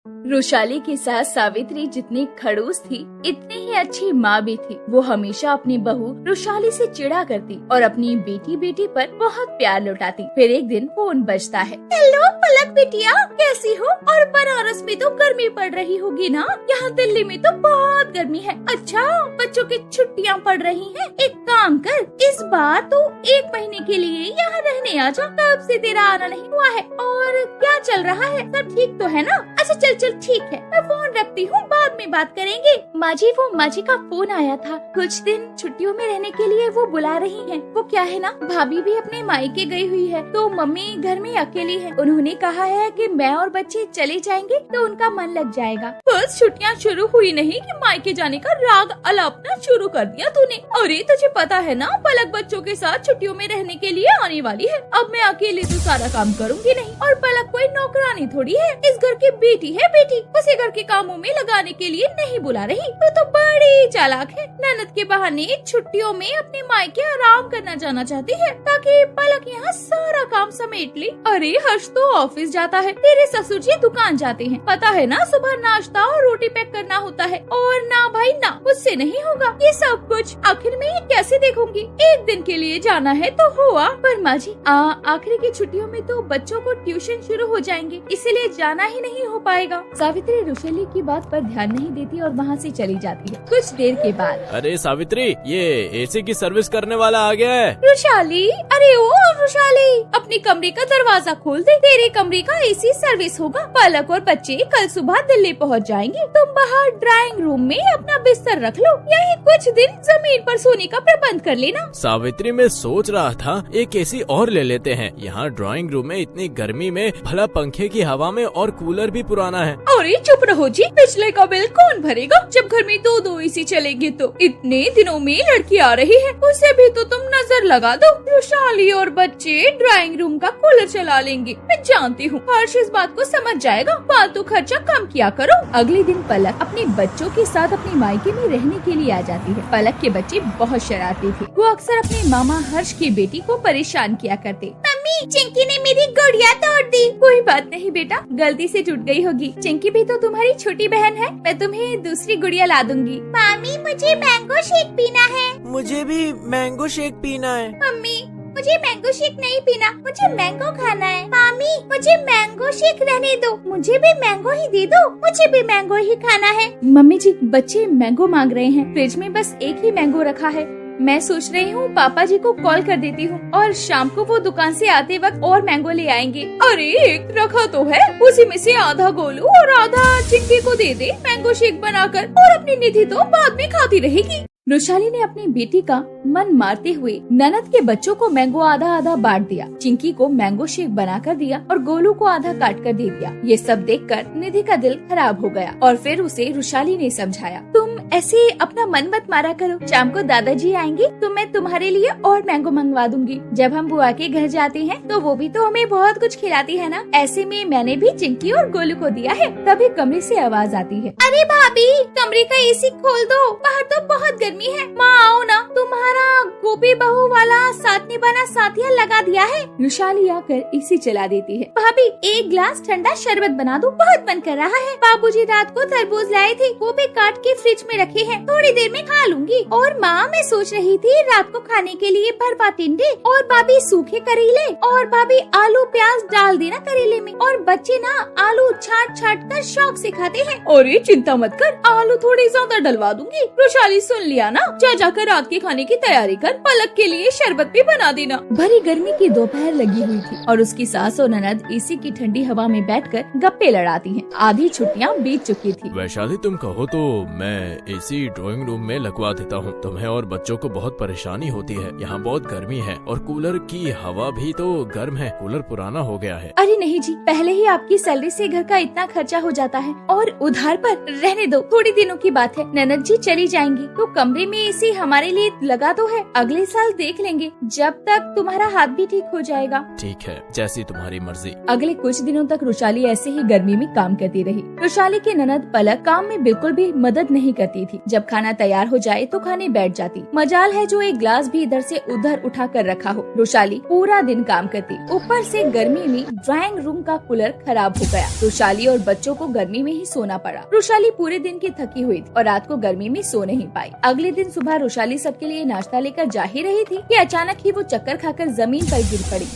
रुशाली के साथ सावित्री जितनी खड़ूस थी इतनी ही अच्छी माँ भी थी। वो हमेशा अपनी बहू रुशाली से चिढ़ा करती और अपनी बेटी पर बहुत प्यार लुटाती। फिर एक दिन फोन बजता है। हेलो पलक बिटिया, कैसी हो? और बनारस में तो गर्मी पड़ रही होगी ना? यहाँ दिल्ली में तो बहुत गर्मी है। अच्छा, बच्चों की छुट्टियाँ पड़ रही हैं। एक काम कर, इस बार तो 1 महीने के लिए यहाँ रहने आ जा। कब से तेरा आना नहीं हुआ है। और क्या चल रहा है? सब ठीक तो है ना? अच्छा चल ठीक है, मैं फोन रखती हूँ, बाद में बात करेंगे। माजी, वो माजी का फोन आया था। कुछ दिन छुट्टियों में रहने के लिए वो बुला रही हैं। वो क्या है ना, भाभी भी अपने मायके गई हुई है तो मम्मी घर में अकेली है। उन्होंने कहा है कि मैं और बच्चे चले जाएंगे तो उनका मन लग जाएगा। बस छुट्टियाँ शुरू हुई नहीं कि मायके जाने का राग अलापना शुरू कर दिया तूने। अरे तुझे पता है ना, पलक बच्चों के साथ छुट्टियों में रहने के लिए आने वाली है। अब मैं अकेले तो सारा काम करूँगी नहीं। और पलक कोई नौकरानी थोड़ी है, इस घर की बेटी है। बेटी उसे घर के कामों में लगाने के लिए नहीं बुला रही। तो बड़ी चालाक है। ननद के बहाने छुट्टियों में अपने मायके आराम करना जाना चाहती है ताकि पलक यहाँ सारा काम समेट ले। अरे हर्ष तो ऑफिस जाता है, तेरे ससुर जी दुकान जाते हैं। पता है ना, सुबह नाश्ता और रोटी पैक करना होता है। और ना भाई ना, मुझसे नहीं होगा ये सब कुछ। आखिर में ये कैसे देखूंगी? 1 दिन के लिए जाना है तो हुआ। पर माँ जी, आखिरी की छुट्टियों में तो बच्चों को ट्यूशन शुरू हो जाएंगे, इसीलिए जाना ही नहीं हो पाएगा। सावित्री रुशाली की बात पर ध्यान नहीं देती और वहाँ से चली जाती है। कुछ देर के बाद, अरे सावित्री, ये एसी की सर्विस करने वाला आ गया है। रुशाली, अरे ओ रुशाली, अपने कमरे का दरवाजा खोल दे, तेरे कमरे का एसी सर्विस होगा। पलक और बच्चे कल सुबह दिल्ली पहुँच जाएंगे। तुम बाहर ड्राइंग रूम में अपना बिस्तर रख लो, यही कुछ दिन जमीन पर सोने का प्रबंध कर लेना। सावित्री, मैं सोच रहा था एक एसी और ले लेते हैं। यहाँ ड्राइंग रूम में इतनी गर्मी में भला पंखे की हवा में, और कूलर भी पुराना है। अरे चुप रहो जी, बिजली का बिल कौन भरेगा जब घर में 2 एसी चलेंगे? तो इतने दिनों में लड़की आ रही है, उसे भी तो तुम नजर लगा दो। रुशाली और बच्चे ड्राइंग रूम का कूलर चला लेंगे। मैं जानती हूँ हर्ष इस बात को समझ जाएगा। फालतू खर्चा कम किया करो। अगले दिन पलक अपने बच्चों के साथ अपने मायके में रहने के लिए आ जाती है। पलक के बच्चे बहुत शरारती थे। वो अक्सर अपने मामा हर्ष की बेटी को परेशान किया करते। मम्मी, चिंकी ने मेरी गुड़िया तोड़ दी। कोई बात नहीं बेटा, गलती से टूट गई होगी। चिंकी भी तो तुम्हारी छोटी बहन है, मैं तुम्हें दूसरी गुड़िया ला दूंगी। मामी, मुझे मैंगो शेक पीना है। मुझे भी मैंगो शेक पीना है। मम्मी, मुझे मैंगो शेक नहीं पीना, मुझे मैंगो खाना है। मामी, मुझे मैंगो शेक रहने दो, मुझे भी मैंगो ही दे दो, मुझे भी मैंगो ही खाना है। मम्मी जी, बच्चे मैंगो मांग रहे हैं, फ्रिज में बस एक ही मैंगो रखा है। मैं सोच रही हूँ पापा जी को कॉल कर देती हूँ और शाम को वो दुकान से आते वक्त और मैंगो ले आएंगे। अरे एक रखा तो है, उसी में से आधा गोलू और आधा चिंकी को दे दे मैंगो शेक बनाकर, और अपनी निधि तो बाद में खाती रहेगी। रुशाली ने अपनी बेटी का मन मारते हुए ननद के बच्चों को मैंगो आधा आधा बांट दिया, चिंकी को मैंगो शेक बना कर दिया और गोलू को आधा काट कर दे दिया। ये सब देखकर निधि का दिल खराब हो गया और फिर उसे रुशाली ने समझाया, तुम ऐसे अपना मन मत मारा करो। शाम को दादाजी आएंगे तो मैं तुम्हारे लिए और मैंगो मंगवा दूंगी। जब हम बुआ के घर जाते हैं तो वो भी तो हमें बहुत कुछ खिलाती है ना। ऐसे में मैंने भी चिंकी और गोलू को दिया है। तभी कमरे से आवाज आती है, अरे भाभी, कमरे का एसी खोल दो, बाहर तो बहुत गर्मी है। माँ आओ ना, तुम्हारा गोपी बहू वाला साथ निभाना साथिया लगा दिया है। रुशाली आकर एसी चला देती है। भाभी, एक गिलास ठंडा शरबत बना दो, बहुत मन कर रहा है। बाबूजी रात को तरबूज लाए थे, वो भी काट के फ्रिज में रखे हैं, थोड़ी देर में खा लूंगी। और माँ, मैं सोच रही थी रात को खाने के लिए भरवा टिंडे, और भाभी सूखे करेले, और भाभी आलू प्याज डाल देना करेले में, और बच्चे ना आलू छाट छाट कर शौक से खाते हैं। अरे चिंता मत कर, आलू थोड़े ज्यादा डलवा दूंगी। रुशाली सुन लिया ना, जा जाकर रात के खाने की तैयारी कर, पलक के लिए शरबत भी बना देना। भरी गर्मी की दोपहर लगी हुई थी और उसकी सास और ननद एसी की ठंडी हवा में बैठकर गप्पे लड़ाती हैं। आधी छुट्टियां बीत चुकी थी। वैशाली, तुम कहो तो मैं एसी ड्राइंग रूम में लगवा देता हूँ। तुम्हें और बच्चों को बहुत परेशानी होती है, यहाँ बहुत गर्मी है और कूलर की हवा भी तो गर्म है, कूलर पुराना हो गया है। अरे नहीं जी, पहले ही आपकी सैलरी से घर का इतना खर्चा हो जाता है और उधार पर रहने दो, थोड़ी दिनों की बात है। ननद जी चली जाएंगी तो कमरे कमरे में एसी हमारे लिए लगा तो है, अगले साल देख लेंगे जब तक तुम्हारा हाथ भी ठीक हो जाएगा। ठीक है, जैसी तुम्हारी मर्जी। अगले कुछ दिनों तक रुशाली ऐसे ही गर्मी में काम करती रही। रुशाली की ननद पलक काम में बिल्कुल भी मदद नहीं करती थी। जब खाना तैयार हो जाए तो खाने बैठ जाती। मजाल है जो एक ग्लास भी इधर से उधर उठा कर रखा हो। रुशाली पूरा दिन काम करती, ऊपर से गर्मी में ड्राइंग रूम का कूलर खराब हो गया। रुशाली और बच्चों को गर्मी में ही सोना पड़ा। रुशाली पूरे दिन की थकी हुई थी और रात को गर्मी में सो नहीं पाई। अगले दिन सुबह रुशाली सबके लिए नाश्ता लेकर जा ही रही थी कि अचानक ही वो चक्कर खाकर जमीन पर गिर पड़ी।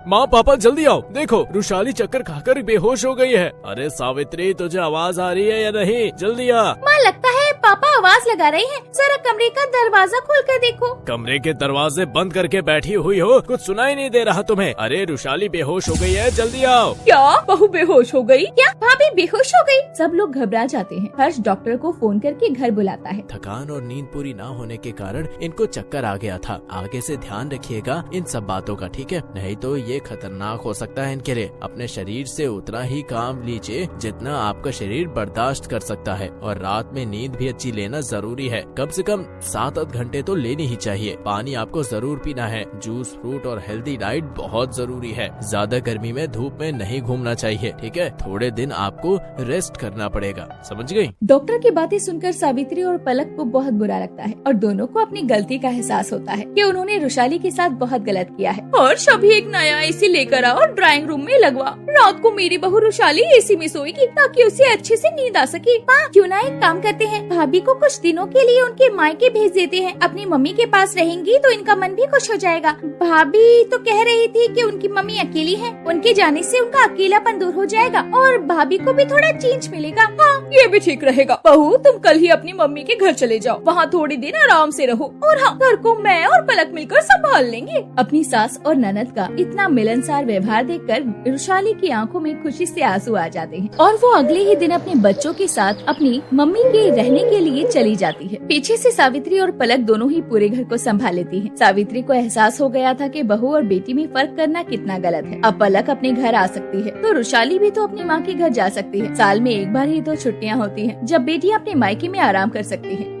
माँ पापा जल्दी आओ, देखो रुशाली चक्कर खाकर बेहोश हो गई है। अरे सावित्री, तुझे आवाज आ रही है या नहीं? जल्दी आ। माँ, लगता है पापा आवाज लगा रहे हैं, जरा कमरे का दरवाजा खोल कर देखो। कमरे के दरवाजे बंद करके बैठी हुई हो, कुछ सुनाई नहीं दे रहा तुम्हें? अरे रुशाली बेहोश हो गई है, जल्दी आओ। क्या बहू बेहोश हो गई? क्या भाभी बेहोश हो गई? सब लोग घबरा जाते हैं। हर्ष डॉक्टर को फोन करके घर बुलाता है। थकान और नींद पूरी ना होने के कारण इनको चक्कर आ गया था। आगे से ध्यान रखिएगा इन सब बातों का, ठीक है? नहीं तो ये खतरनाक हो सकता है इनके लिए। अपने शरीर से उतना ही काम लीजिए जितना आपका शरीर बर्दाश्त कर सकता है, और रात में नींद भी अच्छी लेना जरूरी है। कम से कम 7-8 घंटे तो लेनी ही चाहिए। पानी आपको जरूर पीना है। जूस, फ्रूट और हेल्दी डाइट बहुत जरूरी है। ज्यादा गर्मी में धूप में नहीं घूमना चाहिए, ठीक है? थोड़े दिन आपको रेस्ट करना पड़ेगा, समझ गई? डॉक्टर की बातें सुनकर सावित्री और पलक को बहुत बुरा लगता है और दोनों को अपनी गलती का एहसास होता है कि उन्होंने रुशाली के साथ बहुत गलत किया है। और सभी एक नया एसी लेकर आओ और ड्राइंग रूम में लगवा। रात को मेरी बहू रुशाली एसी में सोएगी ताकि उसे अच्छे से नींद आ सके। माँ, क्यों ना एक काम करते हैं, भाभी को कुछ दिनों के लिए उनके मायके भेज देते हैं। अपनी मम्मी के पास रहेंगी तो इनका मन भी खुश हो जाएगा। भाभी तो कह रही थी कि उनकी मम्मी अकेली है, उनके जाने से उनका अकेलापन दूर हो जाएगा और भाभी को भी थोड़ा चेंज मिलेगा। हाँ, ये भी ठीक रहेगा। बहू, तुम कल ही अपनी मम्मी के घर चले जाओ, वहाँ थोड़ी दिन आराम से रहो। और हाँ, घर को मैं और पलक मिलकर संभाल लेंगे। अपनी सास और ननद का इतना मिलनसार व्यवहार देखकर रुशाली की आंखों में खुशी से आंसू आ जाते हैं और वो अगले ही दिन अपने बच्चों के साथ अपनी मम्मी के रहने के लिए चली जाती है। पीछे से सावित्री और पलक दोनों ही पूरे घर को संभाल लेती हैं। सावित्री को एहसास हो गया था कि बहू और बेटी में फर्क करना कितना गलत है। अब पलक अपने घर आ सकती है तो रुशाली भी तो अपनी माँ के घर जा सकती है। साल में एक बार ही तो छुट्टियाँ होती हैं जब बेटी अपने मायके में आराम कर सकती है।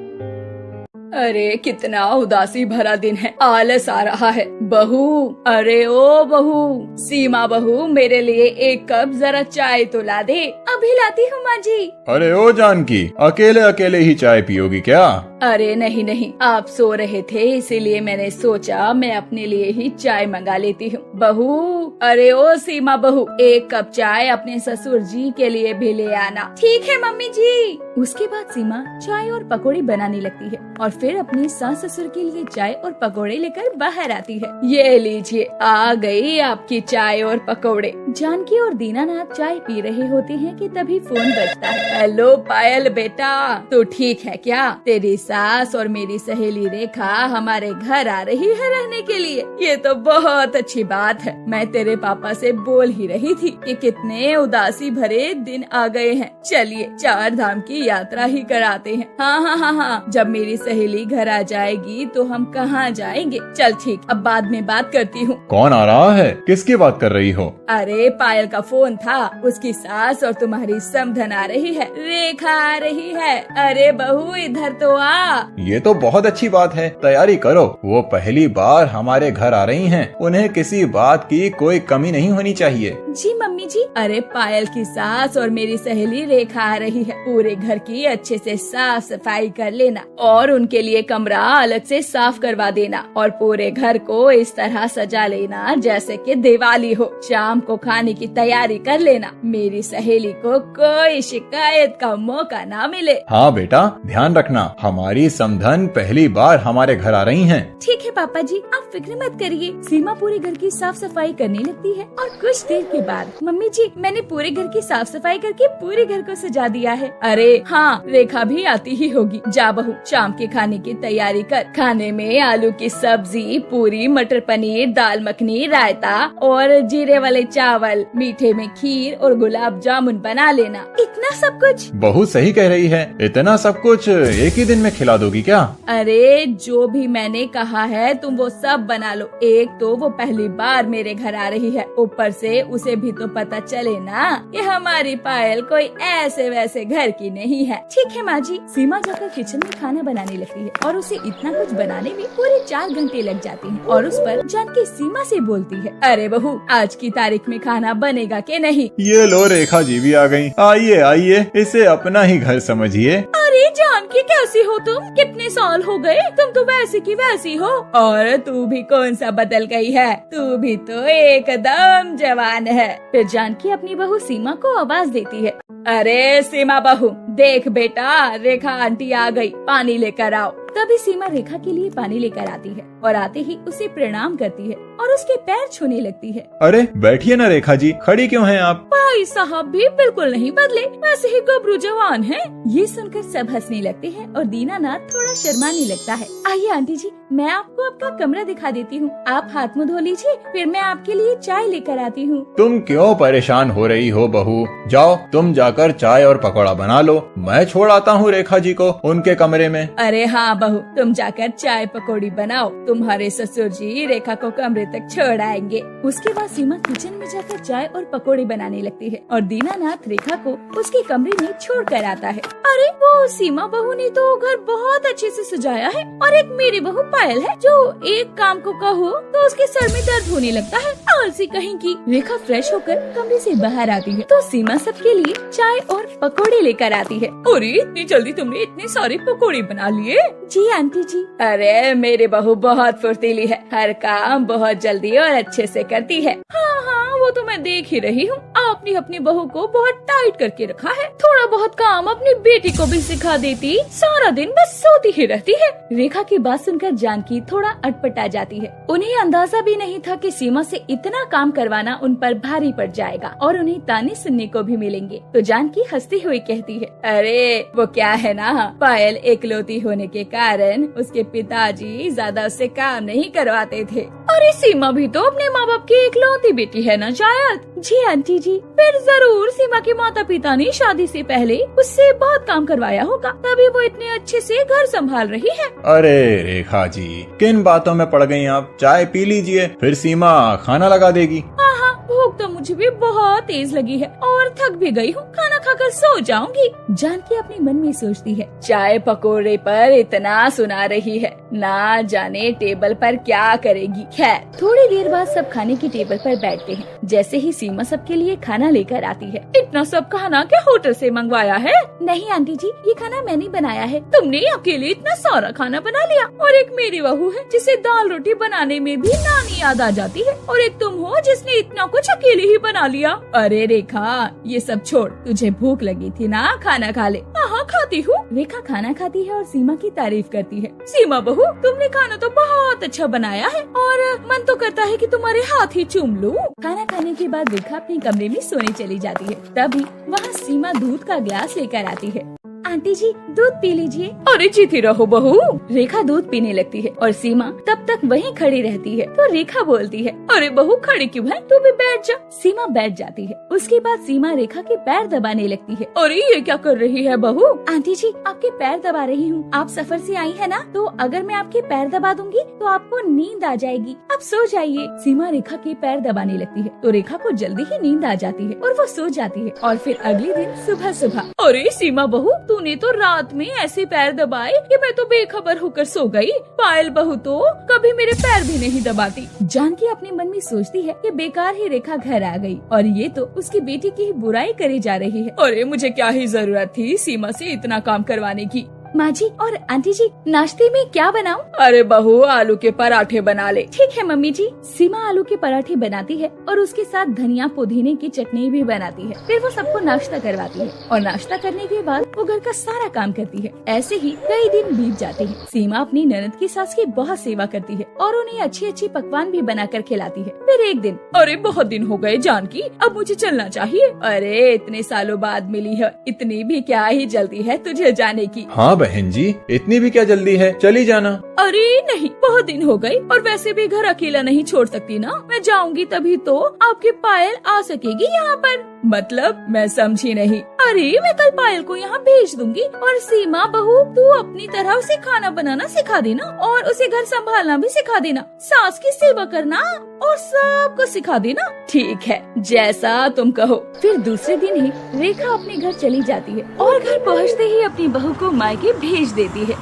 अरे कितना उदासी भरा दिन है, आलस आ रहा है। बहू, अरे ओ बहू, सीमा बहू, मेरे लिए एक कप जरा चाय तो ला दे। अभी लाती हूँ माँ जी। अरे ओ जानकी, अकेले अकेले ही चाय पियोगी क्या? अरे नहीं नहीं, आप सो रहे थे इसीलिए मैंने सोचा मैं अपने लिए ही चाय मंगा लेती हूँ। बहू, अरे ओ सीमा बहू, एक कप चाय अपने ससुर जी के लिए भी ले आना। ठीक है मम्मी जी। उसके बाद सीमा चाय और पकौड़े बनाने लगती है और फिर अपनी सास ससुर के लिए चाय और पकौड़े लेकर बाहर आती है। ये लीजिए, आ गई आपकी चाय और पकौड़े। जानकी और दीनानाथ चाय पी रहे होते हैं कि तभी फोन बजता है। हेलो पायल बेटा, तू ठीक है क्या? तेरी सास और मेरी सहेली रेखा हमारे घर आ रही है रहने के लिए। ये तो बहुत अच्छी बात है। मैं तेरे पापा से बोल ही रही थी कि कितने उदासी भरे दिन आ गए हैं। चलिए 4 धाम की यात्रा ही कराते हैं। हाँ हाँ हाँ हाँ, जब मेरी सहेली घर आ जाएगी तो हम कहाँ जाएंगे? चल ठीक, अब बाद में बात करती हूँ। कौन आ रहा है? किसकी बात कर रही हो? अरे पायल का फोन था, उसकी सास और तुम्हारी समधन आ रही है, रेखा आ रही है। अरे बहू इधर तो आ। ये तो बहुत अच्छी बात है, तैयारी करो। वो पहली बार हमारे घर आ रही हैं, उन्हें किसी बात की कोई कमी नहीं होनी चाहिए। जी मम्मी जी। अरे पायल की सास और मेरी सहेली रेखा आ रही है, पूरे घर की अच्छे से साफ सफाई कर लेना और उनके लिए कमरा अलग से साफ करवा देना और पूरे घर को इस तरह सजा लेना जैसे कि दिवाली हो। शाम को खाने की तैयारी कर लेना, मेरी सहेली को कोई शिकायत का मौका ना मिले। हाँ बेटा, ध्यान रखना, हमारी समधन पहली बार हमारे घर आ रही हैं। ठीक है पापा जी, आप फिक्र मत करिए। सीमा पूरे घर की साफ सफाई करने लगती है और कुछ देर के बाद, मम्मी जी मैंने पूरे घर की साफ सफाई करके पूरे घर को सजा दिया है। अरे हाँ, रेखा भी आती ही होगी। जा बहू, शाम के खाने की तैयारी कर। खाने में आलू की सब्जी, पूरी, मटर पनीर, दाल मखनी, रायता और जीरे वाले चावल, मीठे में खीर और गुलाब जामुन बना लेना। इतना सब कुछ? बहुत सही कह रही है, इतना सब कुछ एक ही दिन में खिला दोगी क्या? अरे जो भी मैंने कहा है तुम वो सब बना लो। एक तो वो पहली बार मेरे घर आ रही है, ऊपर से उसे उसे भी तो पता चले ना कि हमारी पायल कोई ऐसे वैसे घर की नहीं है। ठीक है माँ जी। सीमा जाकर किचन में खाना बनाने लगती है और उसे इतना कुछ बनाने में पूरे 4 घंटे लग जाते हैं। और उस पर जानकी सीमा से बोलती है, अरे बहू, आज की तारीख में खाना बनेगा के नहीं? ये लो रेखा जी भी आ गयी। आइए आइए, इसे अपना ही घर समझिए। अरे जानकी, कैसी हो तुम? कितने साल हो गए? तुम तो वैसी की वैसी हो। और तू भी कौन सा बदल गई है? तू भी तो एकदम जवान है। फिर जानकी अपनी बहू सीमा को आवाज देती है, अरे सीमा बहू, देख बेटा, रेखा आंटी आ गई, पानी लेकर आओ। तभी सीमा रेखा के लिए पानी लेकर आती है और आते ही उसे प्रणाम करती है और उसके पैर छूने लगती है। अरे बैठिए ना रेखा जी, खड़ी क्यों हैं आप? भाई साहब भी बिल्कुल नहीं बदले, वैसे ही गबरू जवान हैं। ये सुनकर सब हंसने लगते हैं और दीनानाथ थोड़ा शर्माने लगता है। आइए आंटी जी, मैं आपको आपका कमरा दिखा देती हूँ। आप हाथ मुँह धो लीजिए, फिर मैं आपके लिए चाय लेकर आती हूँ। तुम क्यों परेशान हो रही हो बहू? जाओ तुम जाकर चाय और पकौड़ा बना लो, मैं छोड़ आता हूँ रेखा जी को उनके कमरे में। अरे हाँ बहू, तुम जाकर चाय पकौड़ी बनाओ, तुम्हारे ससुर जी रेखा को कमरे तक छोड़ आएंगे। उसके बाद सीमा किचन में जाकर चाय और पकौड़ी बनाने लगती है और दीनानाथ रेखा को उसके कमरे में छोड़ कर आता है। अरे वो सीमा बहू ने तो घर बहुत अच्छे से सजाया है और एक मेरी बहू पायल है जो एक काम को कहो तो उसके सर में दर्द होने लगता है। आलसी कहीं की। रेखा फ्रेश होकर कमरे से बाहर आती है तो सीमा सबके लिए चाय और पकौड़े लेकर आती है। अरे इतनी जल्दी तुमने इतने सारे पकौड़े बना लिए? जी आंटी जी। अरे मेरी बहू बहुत फुर्तीली है, हर काम बहुत जल्दी और अच्छे से करती है। हाँ हाँ, वो तो मैं देख ही रही हूँ। आपने अपनी बहू को बहुत टाइट करके रखा है। थोड़ा बहुत काम अपनी बेटी को भी सिखा देती, सारा दिन बस सोती ही रहती है। रेखा की बात सुनकर जानकी थोड़ा अटपटा जाती है। उन्हें अंदाजा भी नहीं था कि सीमा से इतना काम करवाना उन पर भारी पड़ जाएगा और उन्हें ताने सुनने को भी मिलेंगे। तो जानकी हंसती हुई कहती है, अरे वो क्या है ना, पायल एकलौती होने के कारण उसके पिताजी ज्यादा उससे काम नहीं करवाते थे। अरे सीमा भी तो अपने माँ बाप की एकलौती बेटी है ना शायद? जी आंटी जी। फिर जरूर सीमा के माता पिता ने शादी से पहले उससे बहुत काम करवाया होगा, तभी वो इतने अच्छे से घर संभाल रही है। अरे रेखा जी, किन बातों में पड़ गई आप? चाय पी लीजिए, फिर सीमा खाना लगा देगी। हाँ हाँ, भूख तो मुझे भी बहुत तेज लगी है और थक भी गई हूँ, खाना खाकर सो जाऊंगी। जानकी अपने मन में सोचती है, चाय पकोड़े पर इतना सुना रही है, ना जाने टेबल पर क्या करेगी। खैर थोड़ी देर बाद सब खाने की टेबल पर बैठते हैं। जैसे ही सीमा सबके लिए खाना लेकर आती है, इतना सब खाना क्या होटल से मंगवाया है? नहीं आंटी जी, ये खाना मैंने बनाया है। तुमने अकेले इतना सारा खाना बना लिया? और एक मेरी बहू है जिसे दाल रोटी बनाने में भी नानी याद आ जाती है, और एक तुम हो जिसने इतना कुछ अकेले ही बना लिया। अरे रेखा, ये सब छोड़, तुझे भूख लगी थी ना, खाना खा ले। हाँ खाती हूँ। रेखा खाना खाती है और सीमा की तारीफ करती है। सीमा बहू, तुमने खाना तो बहुत अच्छा बनाया है और मन तो करता है कि तुम्हारे हाथ ही चूम लूं। खाना खाने के बाद रेखा अपने कमरे में सोने चली जाती है। तभी वहाँ सीमा दूध का ग्लास लेकर आती है। आंटी जी, दूध पी लीजिए। अरे जीती रहो बहू। रेखा दूध पीने लगती है और सीमा तब तक वहीं खड़ी रहती है। तो रेखा बोलती है, अरे बहू खड़ी क्यों है, तू भी बैठ जा। सीमा बैठ जाती है। उसके बाद सीमा रेखा के पैर दबाने लगती है। अरे ये क्या कर रही है बहू? आंटी जी, आपके पैर दबा रही हूँ। आप सफर से आई है ना, तो अगर मैं आपके पैर दबा दूंगी तो आपको नींद आ जाएगी, आप सो जाइए। सीमा रेखा के पैर दबाने लगती है तो रेखा को जल्दी ही नींद आ जाती है और वो सो जाती है। और फिर अगले दिन सुबह सुबह, अरे सीमा बहू, तूने तो रात में ऐसे पैर दबाए कि मैं तो बेखबर होकर सो गई। पायल बहू तो कभी मेरे पैर भी नहीं दबाती। जानकी अपने मन में सोचती है कि बेकार ही रेखा घर आ गई और ये तो उसकी बेटी की ही बुराई करी जा रही है। अरे मुझे क्या ही जरूरत थी सीमा से इतना काम करवाने की। माँ जी और आंटी जी, नाश्ते में क्या बनाऊं? अरे बहू, आलू के पराठे बना ले। ठीक है मम्मी जी। सीमा आलू के पराठे बनाती है और उसके साथ धनिया पुदीने की चटनी भी बनाती है। फिर वो सबको नाश्ता करवाती है और नाश्ता करने के बाद वो घर का सारा काम करती है। ऐसे ही कई दिन बीत जाते हैं। सीमा अपनी ननद की सास की बहुत सेवा करती है और उन्हें अच्छे अच्छे पकवान भी बनाकर खिलाती है। फिर एक दिन, अरे बहुत दिन हो गए जानकी, अब मुझे चलना चाहिए। अरे इतने सालों बाद मिली है, इतनी भी क्या ही जल्दी है तुझे जाने की? हाँ बहन जी, इतनी भी क्या जल्दी है, चली जाना। अरे नहीं, बहुत दिन हो गए और वैसे भी घर अकेला नहीं छोड़ सकती ना। मैं जाऊंगी तभी तो आपकी पायल आ सकेगी यहाँ पर। मतलब मैं समझी नहीं। अरे मैं कल पायल को यहाँ भेज दूंगी और सीमा बहू तू अपनी तरह उसे खाना बनाना सिखा देना और उसे घर संभालना भी सिखा देना, सास की सेवा करना और सब कुछ सिखा देना। ठीक है, जैसा तुम कहो। फिर दूसरे दिन ही रेखा अपने घर चली जाती है और घर पहुँचते ही अपनी बहू को मायके भेज देती है।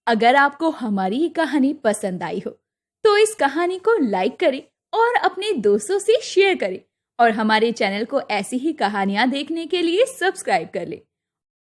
अगर आपको हमारी ये कहानी पसंद आई हो तो इस कहानी को लाइक करें और अपने दोस्तों से शेयर करें और हमारे चैनल को ऐसी ही कहानियां देखने के लिए सब्सक्राइब कर लें।